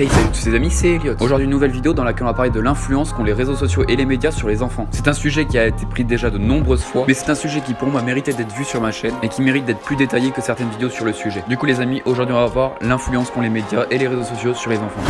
Hey, salut tous les amis, c'est Elliot. Aujourd'hui une nouvelle vidéo dans laquelle on va parler de l'influence qu'ont les réseaux sociaux et les médias sur les enfants. C'est un sujet qui a été pris déjà de nombreuses fois, mais c'est un sujet qui pour moi méritait d'être vu sur ma chaîne et qui mérite d'être plus détaillé que certaines vidéos sur le sujet. Du coup les amis, aujourd'hui on va voir l'influence qu'ont les médias et les réseaux sociaux sur les enfants.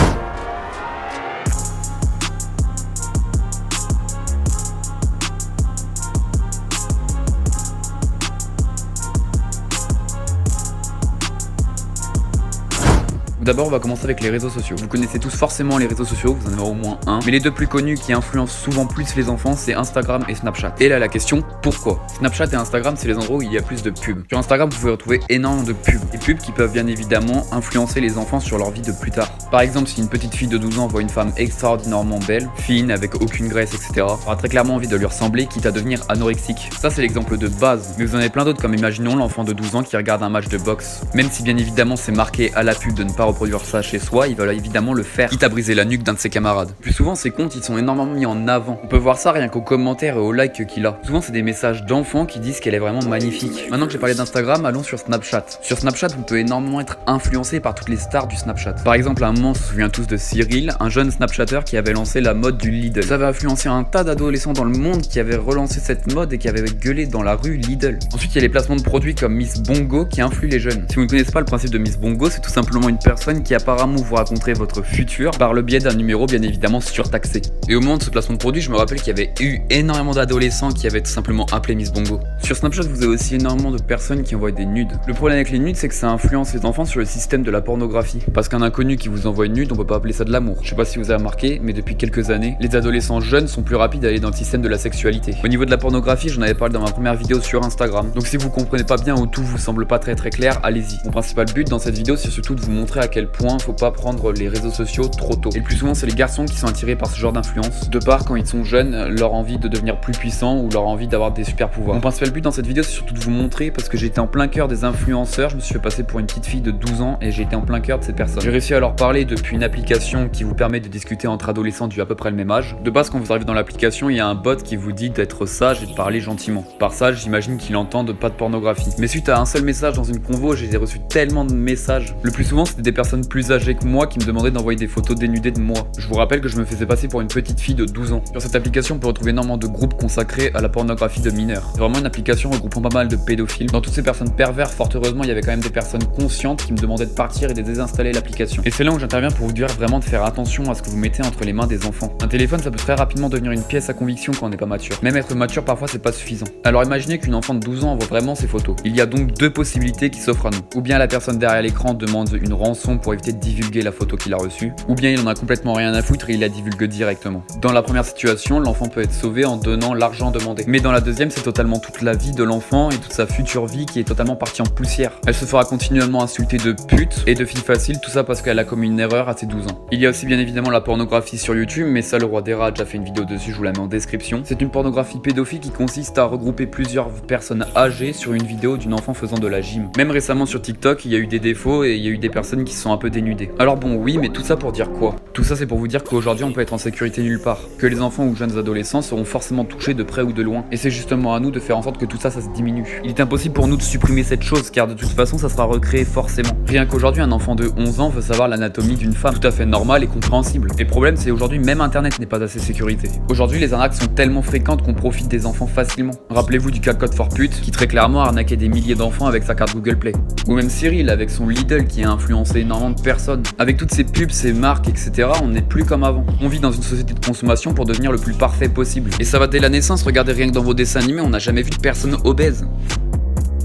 D'abord, on va commencer avec les réseaux sociaux. Vous connaissez tous forcément les réseaux sociaux, vous en avez au moins un. Mais les deux plus connus qui influencent souvent plus les enfants, c'est Instagram et Snapchat. Et là, la question, pourquoi? Snapchat et Instagram, c'est les endroits où il y a plus de pubs. Sur Instagram, vous pouvez retrouver énormément de pubs. Des pubs qui peuvent bien évidemment influencer les enfants sur leur vie de plus tard. Par exemple, si une petite fille de 12 ans voit une femme extraordinairement belle, fine, avec aucune graisse, etc., aura très clairement envie de lui ressembler, quitte à devenir anorexique. Ça, c'est l'exemple de base. Mais vous en avez plein d'autres, comme imaginons l'enfant de 12 ans qui regarde un match de boxe. Même si bien évidemment c'est marqué à la pub de ne pas reproduire ça chez soi, il va évidemment le faire, quitte à briser la nuque d'un de ses camarades. Plus souvent, ces comptes ils sont énormément mis en avant. On peut voir ça rien qu'aux commentaires et aux likes qu'il a. Souvent, c'est des messages d'enfants qui disent qu'elle est vraiment magnifique. Maintenant que j'ai parlé d'Instagram, allons sur Snapchat. Sur Snapchat, vous pouvez énormément être influencé par toutes les stars du Snapchat. Par exemple, à un moment, on se souvient tous de Cyril, un jeune Snapchatter qui avait lancé la mode du Lidl. Ça avait influencé un tas d'adolescents dans le monde qui avaient relancé cette mode et qui avaient gueulé dans la rue Lidl. Ensuite, il y a les placements de produits comme Miss Bongo qui influent les jeunes. Si vous ne connaissez pas le principe de Miss Bongo, c'est tout simplement une personne qui apparemment vous raconterait votre futur par le biais d'un numéro bien évidemment surtaxé. Et au moment de ce placement de produit, je me rappelle qu'il y avait eu énormément d'adolescents qui avaient tout simplement appelé Miss Bongo. Sur Snapchat, vous avez aussi énormément de personnes qui envoient des nudes. Le problème avec les nudes, c'est que ça influence les enfants sur le système de la pornographie. Parce qu'un inconnu qui vous envoie une nude, on peut pas appeler ça de l'amour. Je sais pas si vous avez remarqué, mais depuis quelques années, les adolescents jeunes sont plus rapides à aller dans le système de la sexualité. Au niveau de la pornographie, j'en avais parlé dans ma première vidéo sur Instagram. Donc si vous comprenez pas bien ou tout vous semble pas très clair, allez-y. Mon principal but dans cette vidéo, c'est surtout de vous montrer à quel point faut pas prendre les réseaux sociaux trop tôt. Et le plus souvent, c'est les garçons qui sont attirés par ce genre d'influence, de par quand ils sont jeunes, leur envie de devenir plus puissant ou leur envie d'avoir des super pouvoirs. Mon principal but dans cette vidéo, c'est surtout de vous montrer, parce que j'étais en plein cœur des influenceurs, je me suis fait passer pour une petite fille de 12 ans et j'ai été en plein cœur de ces personnes. J'ai réussi à leur parler depuis une application qui vous permet de discuter entre adolescents du à peu près le même âge. De base, quand vous arrivez dans l'application, il y a un bot qui vous dit d'être sage et de parler gentiment. Par sage, j'imagine qu'il entend de pas de pornographie. Mais suite à un seul message dans une convo, j'ai reçu tellement de messages. Le plus souvent, c'était des personnes plus âgées que moi qui me demandaient d'envoyer des photos dénudées de moi. Je vous rappelle que je me faisais passer pour une petite fille de 12 ans. Sur cette application, on peut retrouver énormément de groupes consacrés à la pornographie de mineurs. C'est vraiment une application regroupant pas mal de pédophiles. Dans toutes ces personnes pervers, fort heureusement, il y avait quand même des personnes conscientes qui me demandaient de partir et de désinstaller l'application. Et c'est là où j'interviens pour vous dire vraiment de faire attention à ce que vous mettez entre les mains des enfants. Un téléphone, ça peut très rapidement devenir une pièce à conviction quand on n'est pas mature. Même être mature, parfois, c'est pas suffisant. Alors imaginez qu'une enfant de 12 ans envoie vraiment ses photos. Il y a donc deux possibilités qui s'offrent à nous. Ou bien la personne derrière l'écran demande une rançon pour éviter de divulguer la photo qu'il a reçue, ou bien il en a complètement rien à foutre et il la divulgue directement. Dans la première situation, l'enfant peut être sauvé en donnant l'argent demandé. Mais dans la deuxième, c'est totalement toute la vie de l'enfant et toute sa future vie qui est totalement partie en poussière. Elle se fera continuellement insulter de pute et de fille facile, tout ça parce qu'elle a commis une erreur à ses 12 ans. Il y a aussi bien évidemment la pornographie sur YouTube, mais ça le roi des rats a déjà fait une vidéo dessus, je vous la mets en description. C'est une pornographie pédophile qui consiste à regrouper plusieurs personnes âgées sur une vidéo d'une enfant faisant de la gym. Même récemment sur TikTok, il y a eu des défauts et il y a eu des personnes qui se sont un peu dénudées. Alors bon oui, mais tout ça pour dire quoi? Tout ça c'est pour vous dire qu'aujourd'hui on peut être en sécurité nulle part, que les enfants ou jeunes adolescents seront forcément touchés de près ou de loin, et c'est justement à nous de faire en sorte que tout ça se diminue. Il est impossible pour nous de supprimer cette chose, car de toute façon ça sera recréé forcément. Rien qu'aujourd'hui un enfant de 11 ans veut savoir l'anatomie d'une femme, tout à fait normale et compréhensible. Et le problème c'est aujourd'hui même internet n'est pas assez sécurité. Aujourd'hui les arnaques sont tellement fréquentes qu'on profite des enfants facilement. Rappelez-vous du cas Code for Pute, qui très clairement arnaquait des milliers d'enfants avec sa carte Google Play. Ou même Cyril avec son Lidl qui a influencé énormément de personnes. Avec toutes ces pubs, ces marques, etc., on n'est plus comme avant. On vit dans une société de consommation pour devenir le plus parfait possible. Et ça va dès la naissance, regardez rien que dans vos dessins animés, on n'a jamais vu de personne obèse.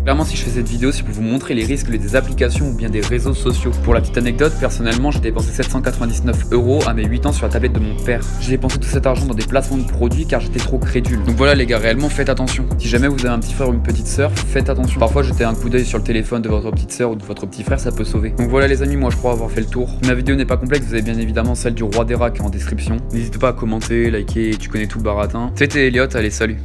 Clairement, si je fais cette vidéo, c'est pour vous montrer les risques des applications ou bien des réseaux sociaux. Pour la petite anecdote, personnellement, j'ai dépensé 799 € à mes 8 ans sur la tablette de mon père. J'ai dépensé tout cet argent dans des placements de produits car j'étais trop crédule. Donc voilà les gars, réellement faites attention. Si jamais vous avez un petit frère ou une petite sœur, faites attention. Parfois, jeter un coup d'œil sur le téléphone de votre petite sœur ou de votre petit frère, ça peut sauver. Donc voilà les amis, moi je crois avoir fait le tour. Si ma vidéo n'est pas complète, vous avez bien évidemment celle du roi des rats qui est en description. N'hésitez pas à commenter, liker, tu connais tout le baratin. C'était Elliot, allez salut.